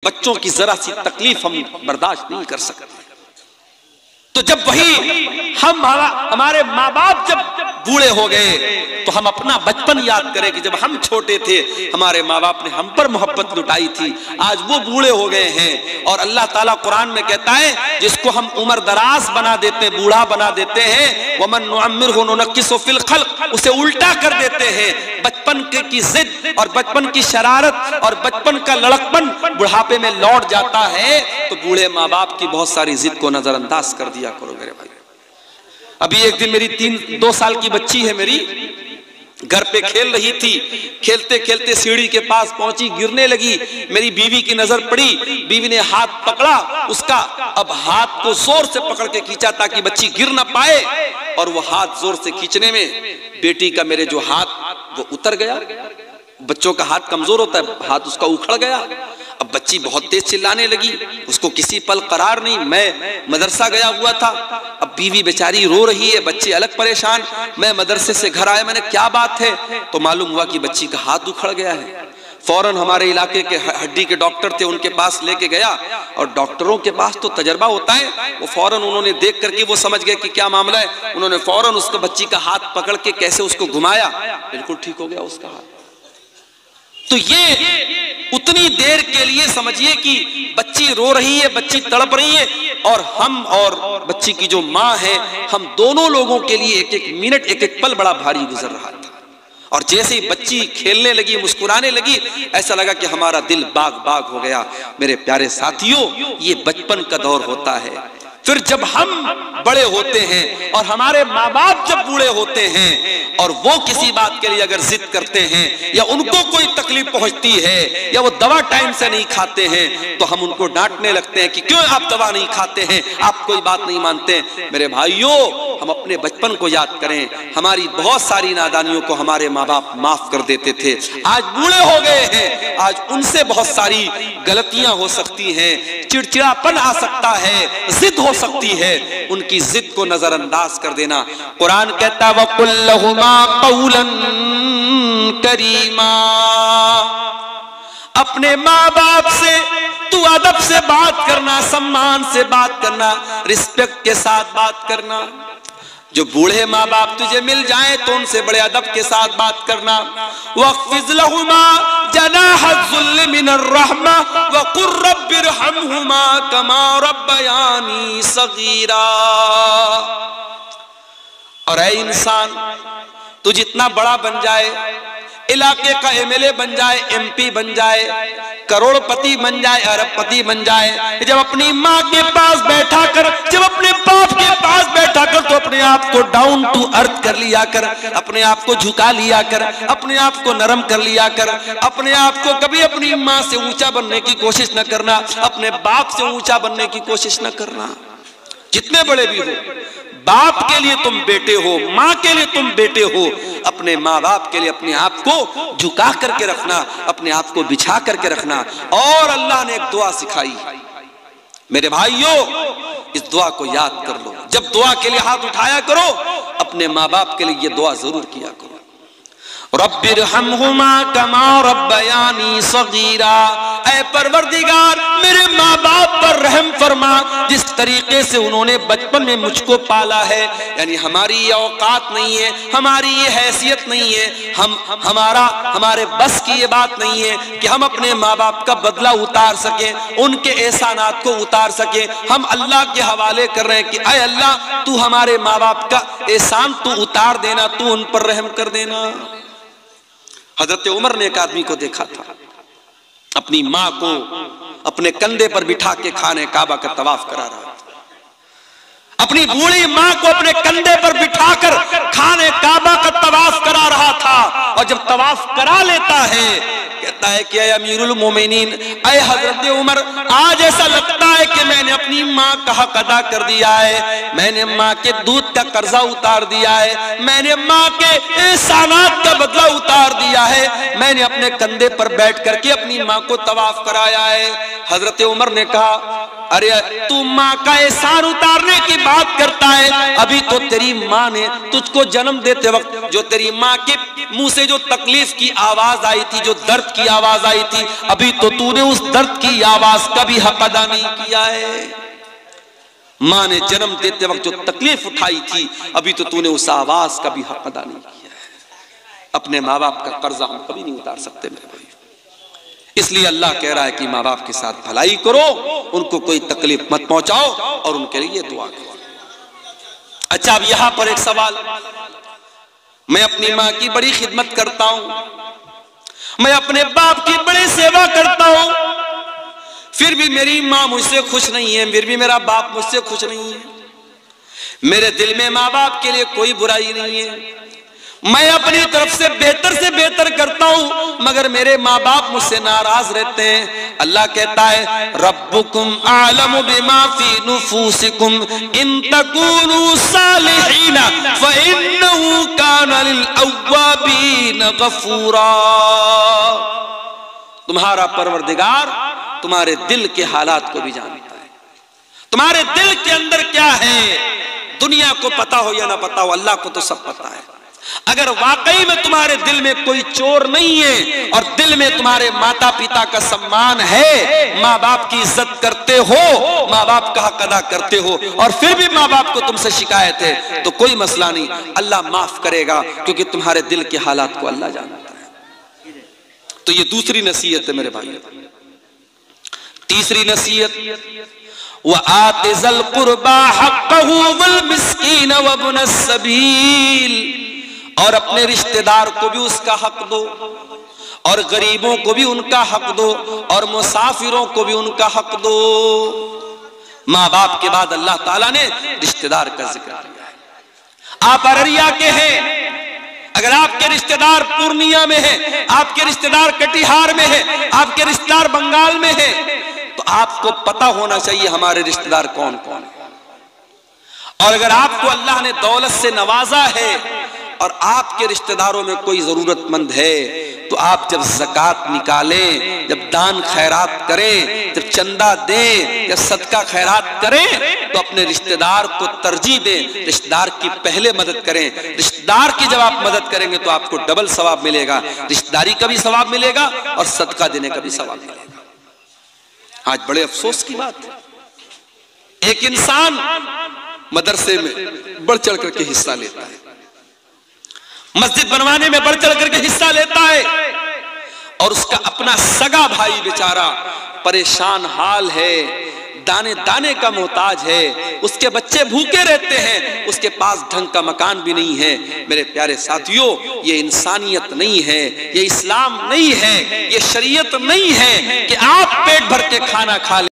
بچوں کی ذرا سی تکلیف ہم برداشت نہیں کر سکتے. تو جب وہی ہمارے ماں باپ جب بوڑھے ہو گئے تو ہم اپنا بچپن یاد کریں کہ جب ہم چھوٹے تھے ہمارے ماں باپ نے ہم پر محبت لٹائی تھی. آج وہ بوڑھے ہو گئے ہیں اور اللہ تعالیٰ قرآن میں کہتا ہے جس کو ہم عمر دراز بنا دیتے ہیں، بوڑھا بنا دیتے ہیں، وَمَن نُعَمِّرْهُ نُنَكِّسُهُ فِي الْخَلْقِ، اسے الٹا کر دیتے ہیں. بچپن کی ضد اور بچپن کی شرارت اور بچپن کا لڑکپن بڑھاپے میں لوٹ جاتا ہے. تو بوڑھے ماں باپ کی بہت ساری ضد کو نظر انداز کر دیا کرو میرے بھائی. ابھی ایک دن میری 2 سال کی بچی ہے، میری گھر پہ کھیل رہی تھی، کھیلتے کھیلتے سیڑھی کے پاس پہنچی، گرنے لگی. میری بیوی کی نظر پڑی، بیوی نے ہاتھ پکڑا اس کا. اب ہاتھ کو زور سے پکڑ کے کھینچا تاکہ بچی گر نہ پائے، اور وہ ہاتھ زور سے کھینچنے میں بیٹی کا میرے جو ہاتھ وہ اتر گیا. بچوں کا ہاتھ کمزور ہوتا ہے، ہاتھ اس کا اکھڑ گیا. اب بچی بہت تیز چلانے لگی، اس کو کسی پل قرار نہیں. میں مدرسہ گیا ہوا تھا، اب بیوی بیچاری رو رہی ہے، بچے الگ پریشان. میں مدرسے سے گھر آیا، میں نے کیا بات ہے تو معلوم ہوا کہ بچی کا ہاتھ اکھڑ گیا ہے. فوراً ہمارے علاقے کے ہڈی کے ڈاکٹر تھے، ان کے پاس لے کے گیا. اور ڈاکٹروں کے پاس تو تجربہ ہوتا ہے، وہ فوراً انہوں نے دیکھ کر کے وہ سمجھ گئے کہ کیا معاملہ ہے. انہوں نے فوراً اس کو بچی کا ہاتھ پکڑ کے کیسے اس کو گھمایا، بالکل ٹھیک ہو گیا اس کا ہاتھ. تو یہ اتنی دیر کے لیے سمجھیے کہ بچی رو رہی ہے، بچی تڑپ رہی ہے، اور ہم اور بچی کی جو ماں ہے، ہم دونوں لوگوں کے لیے ایک ایک منٹ ایک ایک پل بڑا بھاری گزر رہا تھا. اور جیسے ہی بچی کھیلنے لگی، مسکرانے لگی، ایسا لگا کہ ہمارا دل باغ باغ ہو گیا. میرے پیارے ساتھیوں، یہ بچپن کا دور ہوتا ہے. پھر جب ہم بڑے ہوتے ہیں اور ہمارے ماں باپ جب بوڑھے ہوتے ہیں اور وہ کسی بات کے لیے اگر ضد کرتے ہیں یا ان کو کوئی تکلیف پہنچتی ہے یا وہ دوا ٹائم سے نہیں کھاتے ہیں تو ہم ان کو ڈانٹنے لگتے ہیں کہ کیوں آپ دوا نہیں کھاتے ہیں، آپ کوئی بات نہیں مانتے. میرے بھائیوں، ہم اپنے بچپن کو یاد کریں. ہماری بہت ساری نادانیوں کو ہمارے ماں باپ معاف کر دیتے تھے. آج بوڑھے ہو گئے ہیں، آج ان سے بہت ساری غلطیاں ہو سکتی ہیں، چڑچڑاپن آ سکتا ہے، ضد ہو سکتی ہے. ان کی ضد کو نظر انداز کر دینا. قرآن کہتا ہے وَقُلْ لَهُمَا قَوْلًا كَرِيمًا، اپنے ماں باپ سے تو ادب سے بات کرنا، سمان سے بات کرنا، رسپیکٹ کے ساتھ بات کرنا. جو بوڑھے ماں باپ تجھے مل جائیں تو ان سے بڑے ادب کے ساتھ بات کرنا. وَاخْفِضْ لَهُمَا جَنَاحَ الذُّلِّ مِنَ الرَّحْمَةِ وَقُلْ رَبِّ ارْحَمْهُمَا كَمَا رَبَّيَانِي صَغِيرًا. اور اے انسان، تو جتنا بڑا بن جائے، علاقے کا MLA بن جائے، MP بن جائے، کروڑ پتی بن جائے، ارب پتی بن جائے، جب اپنی ماں کے پاس بیٹھا کر، جب اپنے باپ کے پاس بیٹھا کر تو اپنے آپ کو ڈاؤن ٹو ارتھ کر لیا کر، اپنے آپ کو جھکا لیا کر، اپنے آپ کو نرم کر لیا کر. اپنے آپ کو کبھی اپنی ماں سے اونچا بننے کی کوشش نہ کرنا، اپنے باپ سے اونچا بننے کی کوشش نہ کرنا. جتنے بڑے بھی ہو، باپ کے لیے تم بیٹے ہو، ماں کے لیے تم بیٹے ہو. اپنے ماں باپ کے لیے اپنے آپ کو جھکا کر کے رکھنا، اپنے آپ کو بچھا کر کے رکھنا. اور اللہ نے ایک دعا سکھائی میرے بھائیوں، اس دعا کو یاد کر لو. جب دعا کے لیے ہاتھ اٹھایا کرو، اپنے ماں باپ کے لیے یہ دعا ضرور کیا کرو. رب ارحمہما کما ربیانی صغیرا، اے پروردگار میرے ماں باپ پر رحم فرما جس طریقے سے انہوں نے بچپن میں مجھ کو پالا ہے. یعنی ہماری یہ اوقات نہیں ہے، ہماری یہ حیثیت نہیں ہے، ہمارے بس کی یہ بات نہیں ہے کہ ہم اپنے ماں باپ کا بدلہ اتار سکیں، ان کے احسانات کو اتار سکیں. ہم اللہ کے حوالے کر رہے ہیں کہ اے اللہ تو ہمارے ماں باپ کا احسان تو اتار دینا، تو ان پر رحم کر دینا. حضرت عمر نے ایک آدمی کو دیکھا تھا، اپنی ماں کو اپنے کندھے پر بٹھا کے خانہ کعبہ کا طواف کرا رہا تھا. اپنی بوڑھی ماں کو اپنے کندھے پر بٹھا کر خانہ کعبہ کا طواف کرا رہا تھا. اور جب طواف کرا لیتا ہے کہتا ہے کہ اے امیر المومنین، اے حضرت عمر، آج ایسا لگتا ہے کہ میں نے اپنی ماں کا حق ادا کر دیا ہے، میں نے ماں کے دودھ کا قرضہ اتار دیا ہے، میں نے ماں کے احسانات کا بدلہ اتار دیا ہے، میں نے اپنے کندھے پر بیٹھ کر کے اپنی ماں کو طواف کرایا ہے. حضرت عمر نے کہا ارے تو ماں کا احسان اتارنے کی بات کرتا کہتا ہے ابھی تو تیری ماں نے تجھ کو جنم دیتے وقت جو تیری ماں کے منہ سے جو تکلیف کی آواز آئی تھی، جو درد کی آواز آئی تھی، ابھی تو تو نے اس درد کی آواز کا بھی حق ادا نہیں کیا ہے۔ ماں نے جنم دیتے وقت جو تکلیف اٹھائی تھی، ابھی تو نے اس آواز کا بھی حق ادا نہیں کیا ہے۔ اپنے ماں باپ کا قرضہ ہم کبھی نہیں اتار سکتے میرے بھائی، اس لیے اللہ کہہ رہا ہے کہ ماں باپ کے ساتھ بھلائی کرو، ان کو کوئی تکلیف مت پہنچاؤ اور ان کے لیے دعا کرو۔ اچھا، اب یہاں پر ایک سوال، میں اپنی ماں کی بڑی خدمت کرتا ہوں، میں اپنے باپ کی بڑی سیوا کرتا ہوں، پھر بھی میری ماں مجھ سے خوش نہیں ہے، پھر بھی میرا باپ مجھ سے خوش نہیں ہے، میرے دل میں ماں باپ کے لیے کوئی برائی نہیں ہے، میں اپنی طرف سے بہتر کرتا ہوں، مگر میرے ماں باپ مجھ سے ناراض رہتے ہیں۔ اللہ کہتا ہے ربکم اعلم بما فی نفوسکم ان تکونوا صالحین فانہ کان للأوابین غفورا۔ تمہارا پروردگار تمہارے دل کے حالات کو بھی جانتا ہے، تمہارے دل کے اندر کیا ہے، دنیا کو پتا ہو یا نہ پتا ہو، اللہ کو تو سب پتا ہے۔ اگر واقعی میں تمہارے دل میں کوئی چور نہیں ہے اور دل میں تمہارے ماتا پتا کا سمان ہے، ماں باپ کی عزت کرتے ہو، ماں باپ کا حق ادا کرتے ہو، اور پھر بھی ماں باپ کو تم سے شکایت ہے، تو کوئی مسئلہ نہیں، اللہ معاف کرے گا، کیونکہ تمہارے دل کے حالات کو اللہ جانتا ہے۔ تو یہ دوسری نصیحت ہے میرے بھائی۔ تیسری نصیحت وَآتِ ذَا الْقُرْبَى حَقَّهُ وَالْمِسْكِينَ وَابْنَ السَّبِيلِ، اور اپنے رشتہ دار کو بھی اس کا حق دو، اور غریبوں کو بھی ان کا حق دو، اور مسافروں کو بھی ان کا حق دو۔ ماں باپ کے بعد اللہ تعالیٰ نے رشتہ دار کا ذکر کیا ہے۔ آپ ارریا کے ہیں، اگر آپ کے رشتہ دار پورنیا میں ہیں، آپ کے رشتہ دار کٹیہار میں ہیں، آپ کے رشتہ دار بنگال میں ہیں، تو آپ کو پتا ہونا چاہیے ہمارے رشتہ دار کون کون ہیں۔ اور اگر آپ کو اللہ نے دولت سے نوازا ہے اور آپ کے رشتہ داروں میں کوئی ضرورت مند ہے، تو آپ جب زکوٰۃ نکالیں، جب دان خیرات کریں، جب چندہ دیں، جب صدقہ خیرات کریں، تو اپنے رشتہ دار کو ترجیح دیں، رشتہ دار کی پہلے مدد کریں۔ رشتہ دار کی جب آپ مدد کریں گے تو آپ کو ڈبل ثواب ملے گا، رشتہ داری کا بھی ثواب ملے گا اور صدقہ دینے کا بھی ثواب ملے گا۔ آج بڑے افسوس کی بات ہے، ایک انسان مدرسے میں بڑھ چڑھ کر کے حصہ لیتا ہے، مسجد بنوانے میں بڑھ چڑھ کر کے حصہ لیتا ہے، اور اس کا اپنا سگا بھائی بیچارہ پریشان حال ہے، دانے دانے کا محتاج ہے، اس کے بچے بھوکے رہتے ہیں، اس کے پاس ڈھنگ کا مکان بھی نہیں ہے۔ میرے پیارے ساتھیوں، یہ انسانیت نہیں ہے، یہ اسلام نہیں ہے، یہ شریعت نہیں ہے کہ آپ پیٹ بھر کے کھانا کھا لیں۔